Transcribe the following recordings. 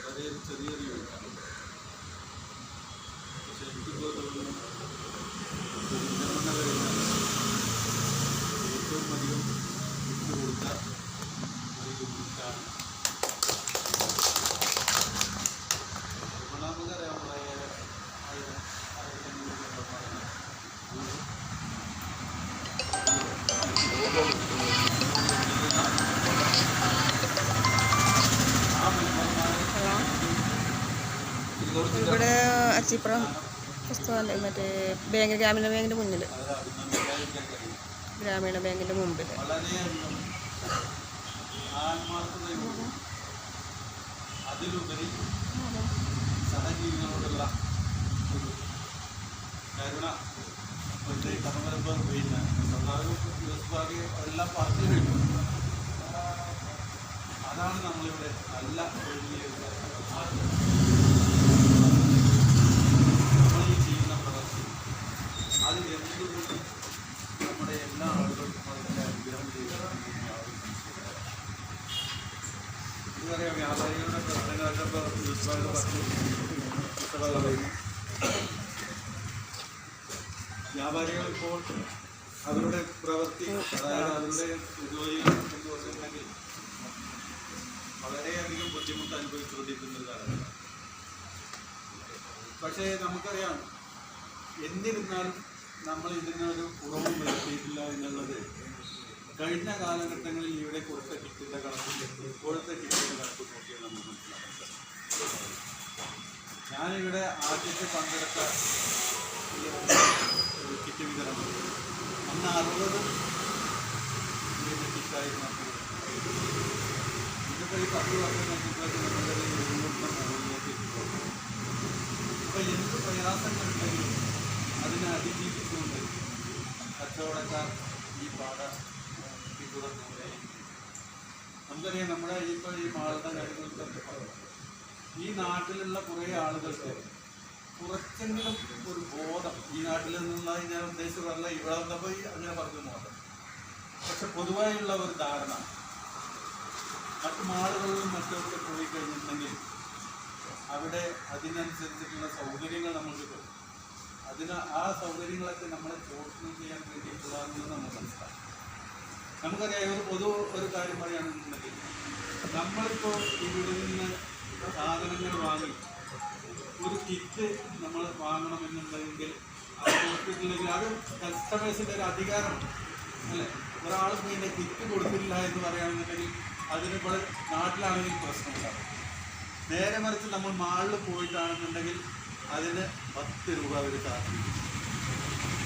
വളരെ ചെറിയൊരു യൂണിറ്റാണ്. പക്ഷെ എനിക്കിപ്പോൾ തോന്നുന്നു പെരിന്തൽമണ്ണ ഏറ്റവും അധികം വിട്ടുകൊടുത്ത ഒരു യൂണിറ്റാണ്. നമുക്കറിയാം ഇവിടെ അച്ചിപ്പുറം പുസ്തകം മറ്റേ ബാങ്ക് ഗ്രാമീണ ബാങ്കിൻ്റെ മുന്നിൽ, ഗ്രാമീണ ബാങ്കിൻ്റെ മുമ്പിൽ അതിലുപരി സഹജീവികളോടുള്ള ഒരു കരുണ കർമ്മരംഭം പിന്നെ എല്ലാം പറഞ്ഞു കഴിഞ്ഞു. അതാണ് നമ്മളിവിടെ നല്ല നമ്മൾ ഈ ചെയ്യുന്ന പ്രവൃത്തി അത് എന്തുകൊണ്ടും നമ്മുടെ എല്ലാ ആളുകൾക്കും അതിൻ്റെ അനുഗ്രഹം ചെയ്യുന്ന ഇതറിയാം. വ്യാപാരികളുടെ വ്യാപാരികൾ ഇപ്പോൾ അവരുടെ പ്രവൃത്തി, അതായത് അവരുടെ ജോലികൾ എന്ന് പറഞ്ഞിട്ടുണ്ടെങ്കിൽ വളരെയധികം ബുദ്ധിമുട്ട് അനുഭവിച്ചുകൊണ്ടിരിക്കുന്ന ഒരു കാലഘട്ടം. പക്ഷേ നമുക്കറിയാം, എന്നിരുന്നാലും നമ്മൾ ഇതിനൊരു കുറവും വരുത്തിയിട്ടില്ല എന്നുള്ളത് കഴിഞ്ഞ കാലഘട്ടങ്ങളിൽ ഇവിടെ കൊടുത്ത കിറ്റിൻ്റെ കണക്കും ഇപ്പോഴത്തെ കിറ്റിൻ്റെ കണക്കും നോക്കിയാൽ നമുക്ക് മനസ്സിലാക്കാം. ഞാനിവിടെ ആദ്യത്തെ പങ്കെടുത്ത കിറ്റ് വിതരണം അന്ന് 60 കിറ്റായിരുന്നു. ഇതിപ്പോൾ ഈ 10 വർഷം കഴിഞ്ഞപ്പോഴേക്കും നമ്മുടെ മുകളിലേക്ക് എത്തിപ്പോകും. അപ്പോൾ എന്ത് പ്രയാസങ്ങളുണ്ടെങ്കിലും അതിനെ അതിജീവിച്ചുകൊണ്ട് കച്ചവടക്കാർ ഈ പാത തുറന്നു. നമുക്കറിയാം, നമ്മുടെ ഇപ്പോൾ ഈ മാളുടെ കാര്യങ്ങളൊക്കെ ഈ നാട്ടിലുള്ള കുറേ ആളുകൾക്ക് കുറച്ചെങ്കിലും ഒരു ബോധം, ഈ നാട്ടിൽ നിന്നുള്ള ഞാൻ ഉദ്ദേശിച്ചതല്ല, ഇവിടെ വന്നപ്പോൾ അങ്ങനെ പറഞ്ഞു ബോധം. പക്ഷെ പൊതുവായുള്ള ഒരു ധാരണ മറ്റു മാളുകളിലും മറ്റൊക്കെ പോയി കഴിഞ്ഞിട്ടുണ്ടെങ്കിൽ അവിടെ അതിനനുസരിച്ചിട്ടുള്ള സൗകര്യങ്ങൾ നമുക്ക് കിട്ടും. ആ സൗകര്യങ്ങളൊക്കെ നമ്മളെ ചൂഷണം ചെയ്യാൻ വേണ്ടിയിട്ടുള്ളതെന്ന് നമ്മൾ മനസ്സിലാക്കും. നമുക്കറിയാം, ഒരു കാര്യം പറയുകയാണെന്നുണ്ടെങ്കിൽ നമ്മളിപ്പോൾ ഇവിടെ നിന്ന് സാധനങ്ങൾ വാങ്ങി ഒരു കിറ്റ് നമ്മൾ വാങ്ങണമെന്നുണ്ടെങ്കിൽ അത് കൊടുത്തിട്ടില്ലെങ്കിൽ അത് കസ്റ്റമേഴ്സിൻ്റെ ഒരു അധികാരമാണ്, അല്ലേ? ഒരാൾക്ക് ഇതിൻ്റെ കിറ്റ് കൊടുത്തില്ല എന്ന് പറയുകയാണെന്നുണ്ടെങ്കിൽ അതിനിപ്പോൾ നാട്ടിലാണെങ്കിൽ പ്രശ്നമുണ്ടാകും. നേരെ മറിച്ച് നമ്മൾ മാളിൽ പോയിട്ടാണെന്നുണ്ടെങ്കിൽ അതിന് 10 രൂപ അവർ ചാർജ് ചെയ്യും.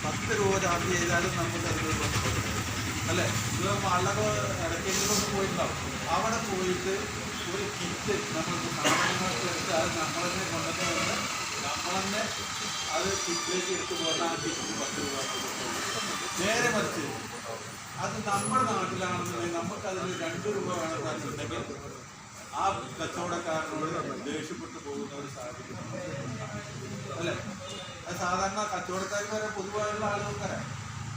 10 രൂപ ചാർജ് ചെയ്താലും നമുക്ക് അതിനൊരു പ്രശ്നമുണ്ട്, അല്ലേ? ഇത് മാളിലൊക്കെ ഇടയ്ക്കെങ്കിലും പോയിട്ടുണ്ടാവും. അവിടെ പോയിട്ട് ഒരു കിറ്റ് നമ്മൾക്ക് സാധനങ്ങൾക്ക് എടുത്ത് അത് നമ്മൾ തന്നെ കൊണ്ടുവന്ന് നമ്മൾ തന്നെ അത് കിറ്റിലേക്ക് എടുത്ത് പോകാൻ ആ കിറ്റ് 10 രൂപ. നേരെ മറിച്ച് അത് നമ്മുടെ നാട്ടിലാണെന്നുണ്ടെങ്കിൽ നമുക്കതിൽ 2 രൂപ വേണമെന്നുണ്ടെങ്കിൽ ആ കച്ചവടക്കാരനോട് ദേഷ്യപ്പെട്ടു പോകുന്ന ഒരു സാഹചര്യം, അല്ലേ? അത് സാധാരണ കച്ചവടക്കാർക്ക് വരെ പൊതുവായുള്ള ആളുകൾക്കറിയാം.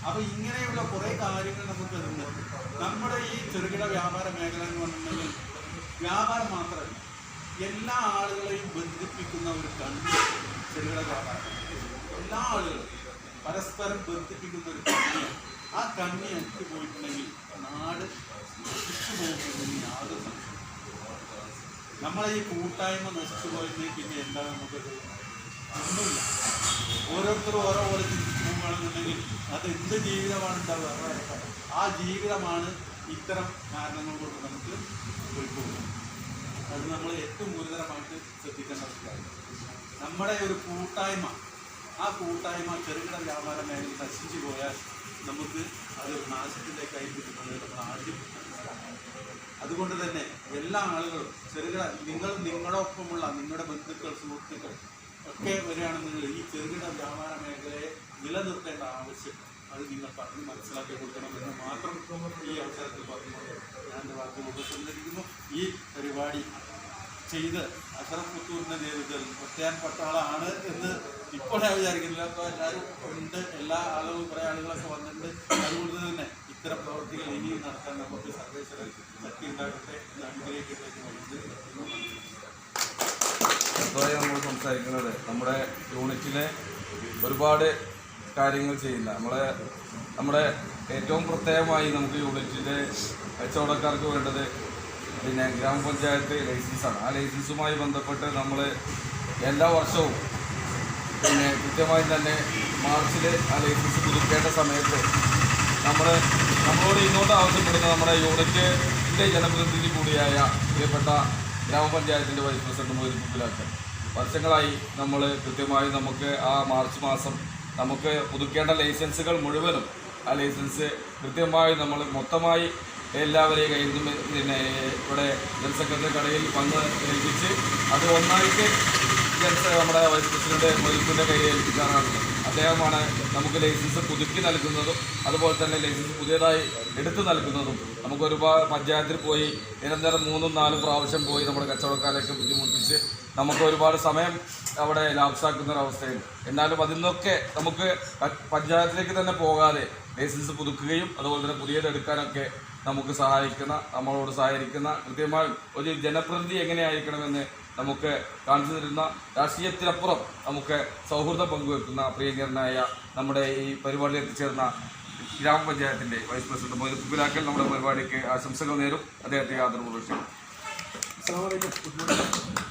അപ്പോൾ ഇങ്ങനെയുള്ള കുറേ കാര്യങ്ങൾ നമുക്ക് ഉണ്ട്. നമ്മുടെ ഈ ചെറുകിട വ്യാപാര മേഖല എന്ന് പറഞ്ഞിട്ടുണ്ടെങ്കിൽ വ്യാപാരം മാത്രമല്ല, എല്ലാ ആളുകളെയും ബന്ധിപ്പിക്കുന്ന ഒരു കണ്ണി ചെറുകിട വ്യാപാരം. എല്ലാ ആളുകളും പരസ്പരം ബന്ധിപ്പിക്കുന്ന ഒരു കണ്ണിയാണ്. ആ കണ്ണി അടിച്ചു പോയിട്ടുണ്ടെങ്കിൽ നാട് നശിച്ചു പോകുന്നതിന് യാതൊരു സംശയം. നമ്മളെ ഈ കൂട്ടായ്മ നശിച്ചു പോയിട്ട് പിന്നെ എന്താ നമുക്കത് ഒന്നുമില്ല. ഓരോരുത്തരും ഓരോ പോലെ ചിന്തിച്ചു പോകുകയാണെന്നുണ്ടെങ്കിൽ അത് എന്ത് ജീവിതമാണ് ഉണ്ടാവുക? ആ ജീവിതമാണ് ഇത്തരം കാരണങ്ങൾ കൊണ്ട് നമുക്ക് പോയിപ്പോകുന്നത്. അത് നമ്മൾ ഏറ്റവും ഗുരുതരമായിട്ട് ശ്രദ്ധിക്കേണ്ട ഒരു കാര്യം. നമ്മുടെ ഒരു കൂട്ടായ്മ, ആ കൂട്ടായ്മ ചെറുകിട വ്യാപാര മേഖല നശിച്ചു പോയാൽ നമുക്ക് അത് നാശത്തിലേക്കായി കിട്ടുന്നത് നമ്മൾ ആദ്യം മനസ്സിലാക്കണം. അതുകൊണ്ട് തന്നെ എല്ലാ ആളുകളും നിങ്ങളൊപ്പമുള്ള നിങ്ങളുടെ ബന്ധുക്കൾ, സുഹൃത്തുക്കൾ ഒക്കെ വരികയാണെന്നുണ്ടെങ്കിൽ ഈ ചെറുകിട വ്യാപാര മേഖലയെ നിലനിർത്തേണ്ട ആവശ്യം അത് നിങ്ങൾ പറഞ്ഞ് മനസ്സിലാക്കി കൊടുക്കണമെന്ന് മാത്രം ഈ അവസരത്തിൽ പറഞ്ഞുകൊണ്ട് ഞാൻ എൻ്റെ വാക്കുകൾ ഉപസംഹരിക്കുന്നു. ഈ പരിപാടി ചെയ്ത് അഷ്റഫ് പുത്തൂരിൻ്റെ നേതൃത്വത്തിൽ ഒറ്റയാൻ പട്ടാളാണ് എന്ന് ഇപ്പോൾ ഞാൻ വിചാരിക്കുന്നില്ല. അപ്പോൾ എല്ലാവരും ഉണ്ട്, എല്ലാ ആളുകളും കുറേ ആളുകളൊക്കെ വന്നിട്ടുണ്ട്. അതുകൊണ്ട് തന്നെ ഇത്തരം പ്രവൃത്തികൾ ഇനിയും നടത്താൻ നമുക്ക് സർവേശ്വരൻ ശക്തി ഉണ്ടാകട്ടെ എന്ന് അനുഗ്രഹിക്കട്ടെ എന്ന് ഇപ്പോൾ നമ്മൾ സംസാരിക്കുന്നത് നമ്മുടെ യൂണിറ്റിലെ ഒരുപാട് കാര്യങ്ങൾ ചെയ്യുന്ന നമ്മുടെ ഏറ്റവും പ്രത്യേകമായി നമുക്ക് യൂണിറ്റിൻ്റെ കച്ചവടക്കാർക്ക് വേണ്ടത് പിന്നെ ഗ്രാമപഞ്ചായത്ത് ലൈസൻസാണ്. ആ ലൈസൻസുമായി ബന്ധപ്പെട്ട് നമ്മൾ എല്ലാ വർഷവും പിന്നെ കൃത്യമായി തന്നെ മാർച്ചിൽ ആ ലൈസൻസ് പുതുക്കേണ്ട സമയത്ത് നമ്മളോട് ഇങ്ങോട്ട് ആവശ്യപ്പെടുന്ന നമ്മുടെ യൂണിറ്റിൻ്റെ ജനപ്രതിനിധി കൂടിയായ പ്രിയപ്പെട്ട ഗ്രാമപഞ്ചായത്തിൻ്റെ വൈസ് പ്രസിഡന്റ് മുതൽപ്പിലാക്കൽ വർഷങ്ങളായി നമ്മൾ കൃത്യമായി നമുക്ക് ആ മാർച്ച് മാസം നമുക്ക് പുതുക്കേണ്ട ലൈസൻസുകൾ മുഴുവനും ആ ലൈസൻസ് കൃത്യമായി നമ്മൾ മൊത്തമായി എല്ലാവരെയും കയ്യിൽ നിന്നും പിന്നെ ഇവിടെ ജനറൽ സെക്രട്ടറി കടയിൽ വന്ന് ഏൽപ്പിച്ച് അത് ഒന്നായിട്ട് നമ്മുടെ വൈസ് പ്രസിഡന്റ് മൊയ്തുവിൻ്റെ കയ്യിൽ ഏൽപ്പിക്കാറാണുള്ളത്. അദ്ദേഹമാണ് നമുക്ക് ലൈസൻസ് പുതുക്കി നൽകുന്നതും അതുപോലെ തന്നെ ലൈസൻസ് പുതിയതായി എടുത്തു നൽകുന്നതും. നമുക്ക് ഒരുപാട് പഞ്ചായത്തിൽ പോയി നിരന്തരം 3-4 പ്രാവശ്യം പോയി നമ്മുടെ കച്ചവടക്കാരെയൊക്കെ ബുദ്ധിമുട്ടിച്ച് നമുക്ക് ഒരുപാട് സമയം അവിടെ ലാഭസാക്കുന്ന ഒരവസ്ഥയുണ്ട്. എന്നാലും അതിൽ നിന്നൊക്കെ നമുക്ക് പഞ്ചായത്തിലേക്ക് തന്നെ പോകാതെ ലൈസൻസ് പുതുക്കുകയും അതുപോലെ തന്നെ പുതിയതെടുക്കാനൊക്കെ നമുക്ക് നമ്മളോട് സഹകരിക്കുന്ന കൃത്യമായി ഒരു ജനപ്രതിനിധി എങ്ങനെയായിരിക്കണമെന്ന് നമുക്ക് കാണിച്ചു തരുന്ന രാഷ്ട്രീയത്തിനപ്പുറം നമുക്ക് സൗഹൃദം പങ്കുവെക്കുന്ന പ്രിയങ്കരനായ നമ്മുടെ ഈ പരിപാടിയിൽ എത്തിച്ചേർന്ന ഗ്രാമപഞ്ചായത്തിൻ്റെ വൈസ് പ്രസിഡന്റ് മുതൽപ്പിലാക്കൽ നമ്മുടെ പരിപാടിക്ക് ആശംസകൾ നേരും. അദ്ദേഹത്തെ ആദരപൂർവ്വം ക്ഷണിക്കുന്നു.